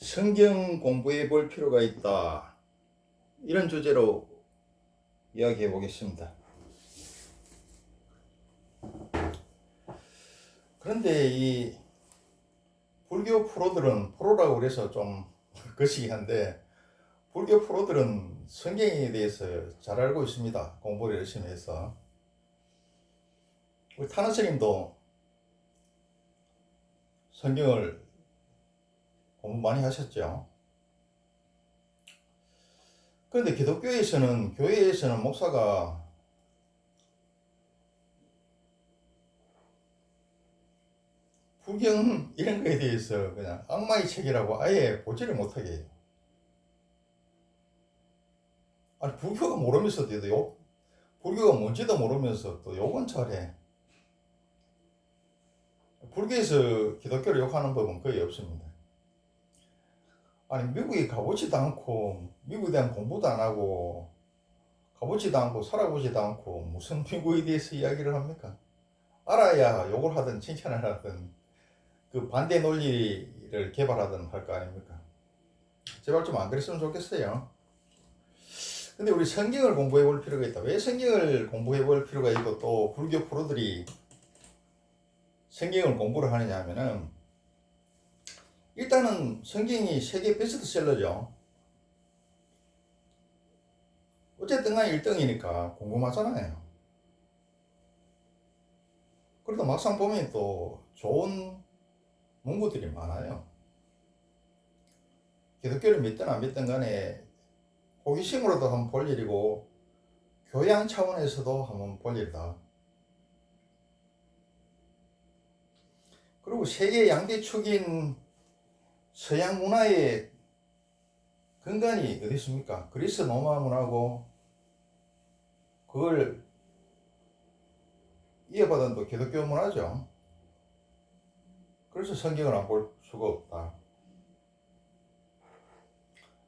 성경 공부해 볼 필요가 있다. 이런 주제로 이야기해 보겠습니다. 그런데 이 불교 프로라고 그래서 좀 거시기 한데, 불교 프로들은 성경에 대해서 잘 알고 있습니다. 공부를 열심히 해서. 우리 타나 스님도 성경을 공부 많이 하셨죠. 그런데 교회에서는 목사가 불경 이런 거에 대해서 그냥 악마의 책이라고 아예 보지를 못하게 해요. 아니, 불교가 뭔지도 모르면서 또 욕은 잘해. 불교에서 기독교를 욕하는 법은 거의 없습니다. 아니, 미국에 가보지도 않고, 미국에 대한 공부도 안 하고, 가보지도 않고, 살아보지도 않고, 무슨 미국에 대해서 이야기를 합니까? 알아야 욕을 하든 칭찬을 하든, 그 반대 논리를 개발하든 할 거 아닙니까? 제발 좀 안 그랬으면 좋겠어요. 근데 우리 성경을 공부해 볼 필요가 있다. 왜 성경을 공부해 볼 필요가 있고 또 불교 프로들이 성경을 공부를 하느냐 하면은, 일단은 성경이 세계 베스트셀러죠. 어쨌든 간 1등이니까 궁금하잖아요. 그래도 막상 보면 또 좋은 문구들이 많아요. 기독교를 믿든 안 믿든 간에 호기심으로도 한번 볼 일이고, 교양 차원에서도 한번 볼 일이다. 그리고 세계 양대축인 서양 문화의 근간이 어디 있습니까? 그리스 로마 문화고, 그걸 이어받은 또 기독교 문화죠. 그래서 성경을 안 볼 수가 없다.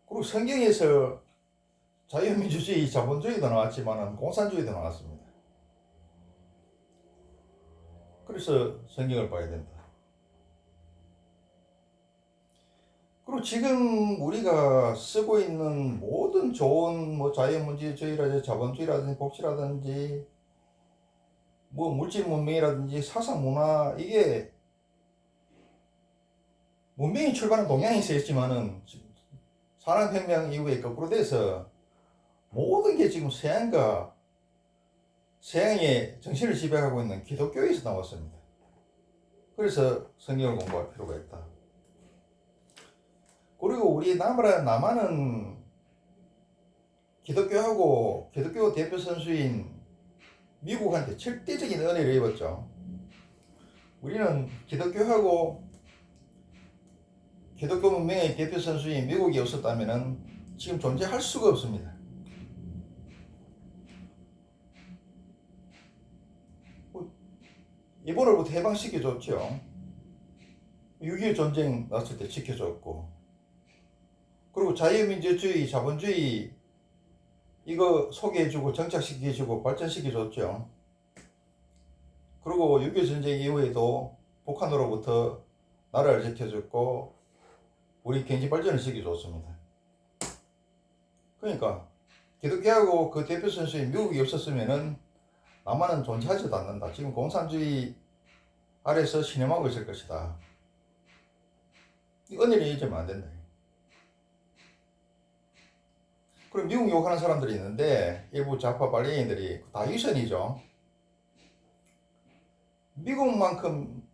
그리고 성경에서 자유민주주의, 자본주의도 나왔지만 공산주의도 나왔습니다. 그래서 성경을 봐야 된다. 그리고 지금 우리가 쓰고 있는 모든 좋은 자유민주주의라든지 자본주의라든지 복지라든지 물질 문명이라든지 사상 문화, 이게 문명이 출발한 동양에서 했지만은 산업혁명 이후에 거꾸로 돼서 모든 게 지금 서양의 정신을 지배하고 있는 기독교에서 나왔습니다. 그래서 성경을 공부할 필요가 있다. 그리고 우리 남한은 기독교 대표 선수인 미국한테 절대적인 은혜를 입었죠. 우리는 기독교 문명의 대표 선수인 미국이 없었다면 지금 존재할 수가 없습니다. 일본으로부터 해방시켜줬죠. 6.25 전쟁 났을 때 지켜줬고, 그리고 자유민주주의, 자본주의 이거 소개해주고 정착시켜주고 발전시켜줬죠. 그리고 6.25 전쟁 이후에도 북한으로부터 나라를 지켜줬고 우리 경제 발전을 시켜줬습니다. 그러니까 기독교하고 그 대표 선수인 미국이 없었으면은 남한은 존재하지도 않는다. 지금 공산주의 아래서 신음하고 있을 것이다. 이 은혜를 잊으면 안 된다. 그럼 미국 욕하는 사람들이 있는데, 일부 좌파 발레인들이 다 유선이죠. 미국만큼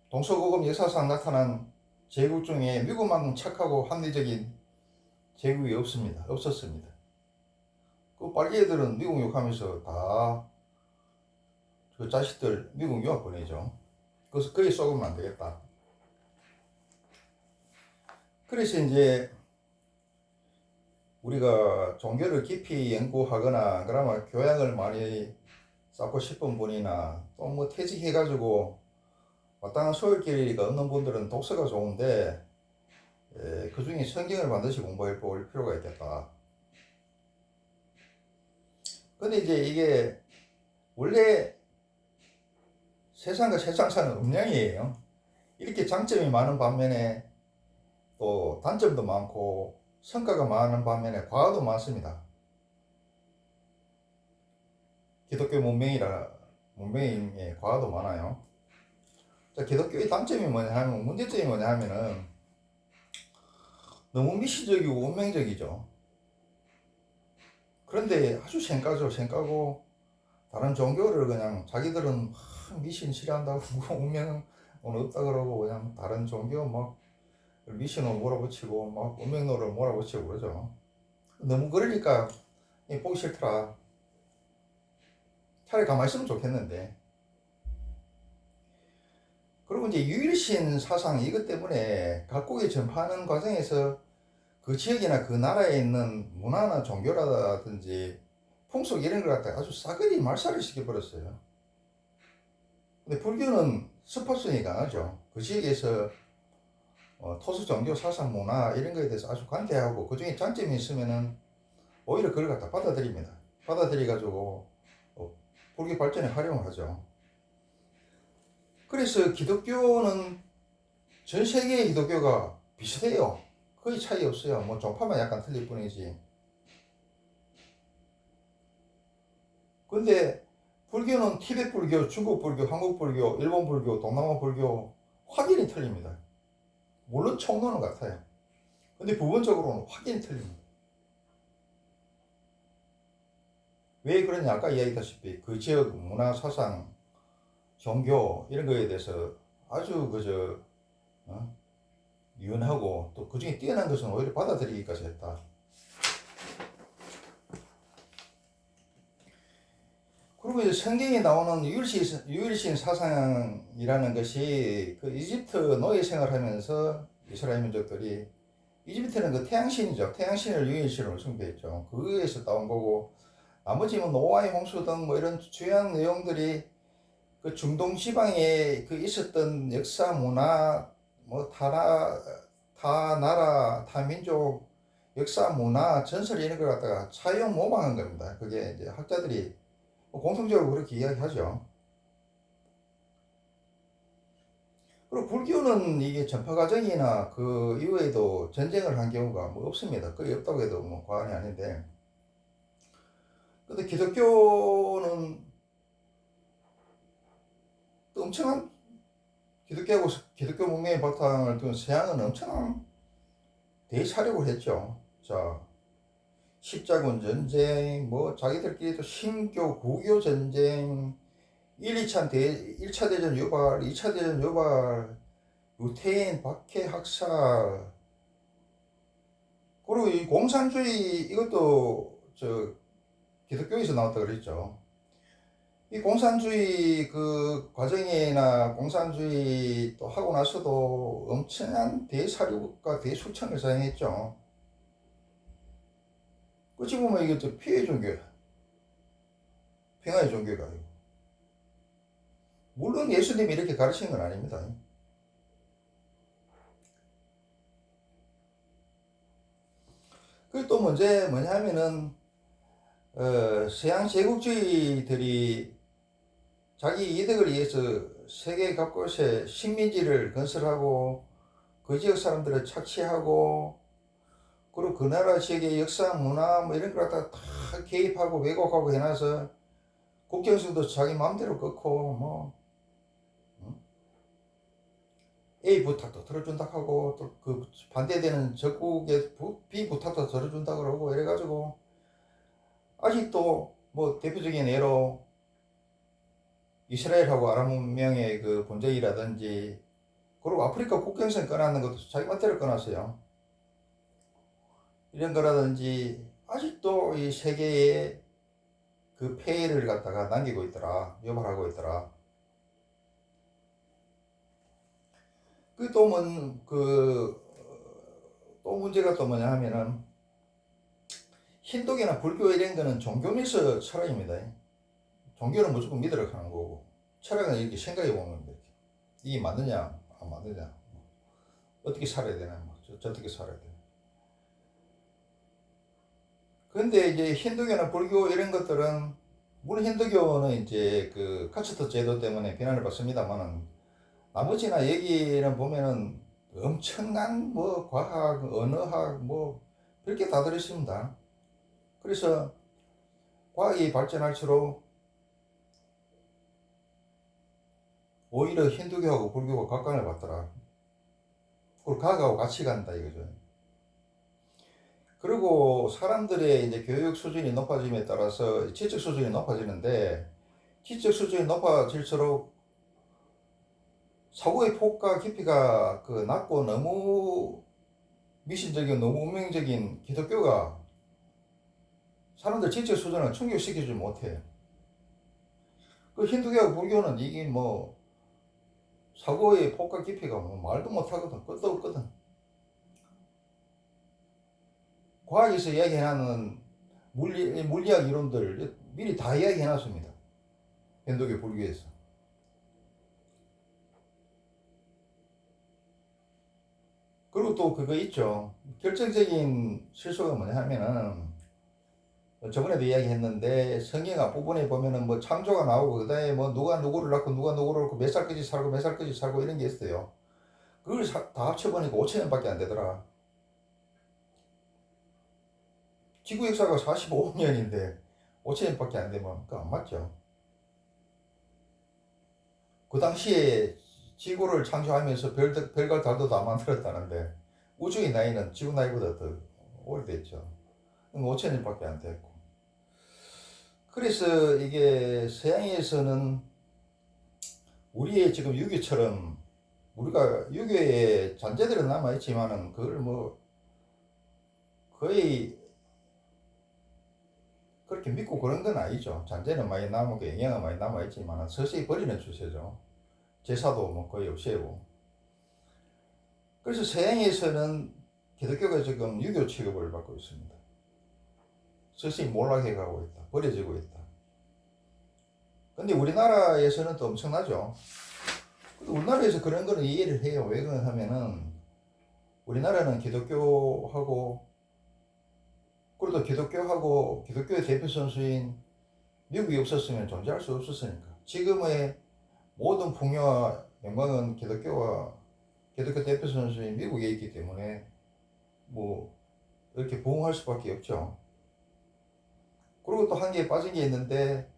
동서고금 역사상 나타난 제국 중에 미국만큼 착하고 합리적인 제국이 없었습니다. 그 빨개들은 미국 욕하면서 다 그 자식들 미국 유학 보내죠. 그래서 거기 쏘으면 안 되겠다. 그래서 이제 우리가 종교를 깊이 연구하거나 그러면 교양을 많이 쌓고 싶은 분이나 또 퇴직해가지고 마땅한 소일거리가 없는 분들은 독서가 좋은데, 그 중에 성경을 반드시 공부해 볼 필요가 있겠다. 근데 이제 이게 원래 세상과 세상 사는 음량이에요. 이렇게 장점이 많은 반면에 또 단점도 많고 성과가 많은 반면에 과오도 많습니다. 기독교 문명의 과오도 많아요. 자, 기독교의 단점이 뭐냐 하면, 문제점이 뭐냐 하면은 너무 미시적이고 운명적이죠. 그런데 아주 생까고 다른 종교를 그냥 자기들은 미신 싫어한다고 운명은 없다 그러고 그냥 다른 종교 막 미신을 몰아붙이고 막 운명론을 몰아붙이고 그러죠. 너무 그러니까 보기 싫더라. 차라리 가만히 있으면 좋겠는데. 그리고 이제 유일신 사상 이것 때문에 각국에 전파하는 과정에서 그 지역이나 그 나라에 있는 문화나 종교라든지 풍속 이런 걸 갖다가 아주 싸그리 말살을 시켜버렸어요. 근데 불교는 스포성이 강하죠. 그 지역에서 토속 종교 사상 문화 이런 거에 대해서 아주 관대하고 그 중에 장점이 있으면은 오히려 그걸 갖다 받아들입니다. 받아들여가지고 불교 발전에 활용을 하죠. 그래서 기독교는 전 세계의 기독교가 비슷해요. 거의 차이 없어요. 뭐 종파만 약간 틀릴 뿐이지. 근데 불교는 티베트 불교, 중국 불교, 한국 불교, 일본 불교, 동남아 불교 확연히 틀립니다. 물론 총론은 같아요. 근데 부분적으로는 확연히 틀립니다. 왜 그러냐? 아까 이야기했다시피 그 지역 문화, 사상, 종교 이런 거에 대해서 아주 유연하고 또 그 중에 뛰어난 것은 오히려 받아들이기까지 했다. 그리고 이제 성경에 나오는 유일신 사상이라는 것이 그 이집트 노예 생활하면서 이스라엘 민족들이 이집트는 그 태양신이죠. 태양신을 유일신으로 숭배했죠. 그거에서 따온 거고 나머지 뭐 노아의 홍수 등 뭐 이런 주요한 내용들이 그 중동 지방에 그 있었던 역사, 문화, 뭐 타 나라, 타 민족 역사, 문화, 전설 이런 걸 갖다가 차용 모방한 겁니다. 그게 이제 학자들이 공통적으로 그렇게 이야기하죠. 그리고 불교는 이게 전파 과정이나 그 이후에도 전쟁을 한 경우가 뭐 없습니다. 거의 없다고 해도 뭐 과언이 아닌데. 근데 기독교는 또 엄청난 기독교 문명의 바탕을 둔 서양은 엄청난 대사력을 했죠. 자, 십자군 전쟁, 뭐 자기들끼리도 신교, 구교 전쟁, 1차 대전 유발, 2차 대전 유발, 유태인 박해 학살, 그리고 이 공산주의 이것도 기독교에서 나왔다 그랬죠. 이 공산주의 그 과정이나 공산주의 또 하고 나서도 엄청난 대사력과 대수청을 사용했죠. 어찌 보면 이게 또 피해 종교야. 평화의 종교가 아니고. 물론 예수님이 이렇게 가르치는 건 아닙니다. 그리고 또 문제 뭐냐 하면은 서양 제국주의들이 자기 이득을 위해서 세계 곳곳에 식민지를 건설하고 그 지역 사람들을 착취하고 그리고 그 나라 지역의 역사, 문화 뭐 이런 걸 갖다 다 개입하고 왜곡하고 해놔서 국경선도 자기 마음대로 끊고 뭐 A 부탁도 들어준다 하고 또 그 반대되는 적국의 B 부탁도 들어준다 그러고 이래가지고 아직도 뭐 대표적인 예로 이스라엘하고 아랍 문명의 그 분쟁이라든지 그리고 아프리카 국경선 끊는 것도 자기 맛대로 끊었어요. 이런 거라든지 아직도 이 세계에 그 폐해를 갖다가 남기고 있더라. 유발하고 있더라. 또 문제가 또 뭐냐 하면은 힌두교나 불교 이런 거는 종교면서 철학입니다. 종교는 무조건 믿으러 가는 거고 철학은 이렇게 생각해 보면 이게 맞느냐 안 맞느냐 어떻게 살아야 되나 어떻게 살아야 되나. 그런데 이제 힌두교나 불교 이런 것들은 물론 힌두교는 이제 그 카스트 제도 때문에 비난을 받습니다만은 나머지나 얘기는 보면은 엄청난 뭐 과학, 언어학 뭐 별게 다 들어있습니다. 그래서 과학이 발전할수록 오히려 힌두교하고 불교가 각광을 받더라. 그리고 과학하고 같이 간다 이거죠. 그리고 사람들의 이제 교육 수준이 높아짐에 따라서 지적 수준이 높아지는데, 지적 수준이 높아질수록 사고의 폭과 깊이가 그 낮고 너무 미신적이고 너무 운명적인 기독교가 사람들 지적 수준을 충족시키지 못해요. 그 힌두교하고 불교는 이게 뭐 사고의 폭과 깊이가 뭐 말도 못하거든. 끝도 없거든. 과학에서 이야기하는 물리학 이론들 미리 다 이야기해놨습니다. 힌두교 불교에서. 그리고 또 그거 있죠. 결정적인 실수가 뭐냐 하면은, 저번에도 이야기했는데 성경 앞부분에 보면은 뭐 창조가 나오고 그다음에 뭐 누가 누구를 낳고 누가 누구를 낳고 몇 살까지 살고 몇 살까지 살고 이런 게 있어요. 그걸 다 합쳐보니까 5천년밖에 안 되더라. 지구 역사가 45년인데 5천년밖에 안 되면 그거 안 맞죠. 그 당시에 지구를 창조하면서 별과 달도 다 만들었다는데 우주의 나이는 지구 나이보다 더 오래됐죠. 5천년밖에 안 됐고. 그래서 이게 서양에서는 우리의 지금 유교처럼 우리가 유교에 잔재들은 남아있지만은 그걸 뭐 거의 그렇게 믿고 그런 건 아니죠. 잔재는 많이 남고 영향은 많이 남아있지만은 서서히 버리는 추세죠. 제사도 뭐 거의 없애고. 그래서 서양에서는 기독교가 지금 유교 취급을 받고 있습니다. 서서히 몰락해 가고 있다. 버려지고 있다. 근데 우리나라에서는 또 엄청나죠. 우리나라에서 그런 거는 이해를 해요. 왜 그러냐 하면은 우리나라는 기독교하고, 그래도 기독교하고 기독교의 대표 선수인 미국이 없었으면 존재할 수 없었으니까. 지금의 모든 풍요와 영광은 기독교 대표 선수인 미국에 있기 때문에 뭐 이렇게 부흥할 수밖에 없죠. 그리고 또 한 개 빠진 게 있는데,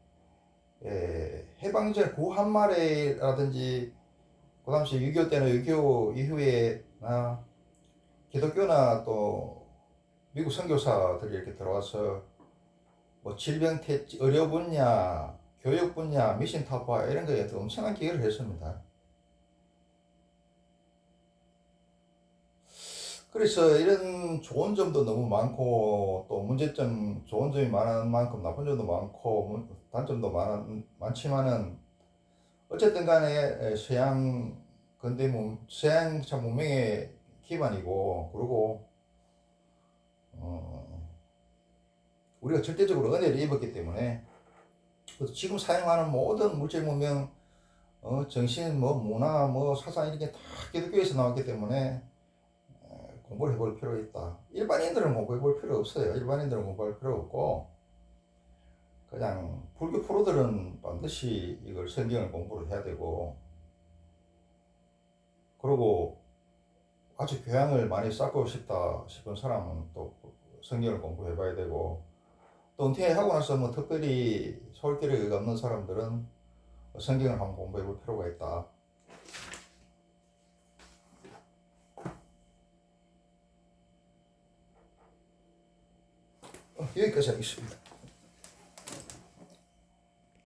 해방전 구한말에라든지 그 당시 6.25 때나 6.25 이후에나 기독교나 또 미국 선교사들이 이렇게 들어와서 뭐 질병 의료 분야, 교육 분야, 미션 타파 이런 거에 엄청난 기여를 했습니다. 그래서 이런 좋은 점도 너무 많고 또 문제점, 좋은 점이 많은 만큼 나쁜 점도 많고 단점도 많지만은 어쨌든 간에 서양 참 문명의 기반이고, 그리고 우리가 절대적으로 은혜를 입었기 때문에 지금 사용하는 모든 물질 문명, 정신, 뭐 문화, 뭐 사상 이렇게 다 기독교에서 나왔기 때문에 공부를 해볼 필요가 있다. 일반인들은 공부해 볼 필요 없어요. 일반인들은 공부할 필요 없고, 그냥 불교 프로들은 반드시 이걸 성경을 공부를 해야 되고, 그리고 아주 교양을 많이 쌓고 싶다 싶은 사람은 또 성경을 공부해 봐야 되고, 또 은퇴하고 나서 뭐 특별히 서울길에 없는 사람들은 성경을 한번 공부해 볼 필요가 있다. 여기까지 하겠습니다.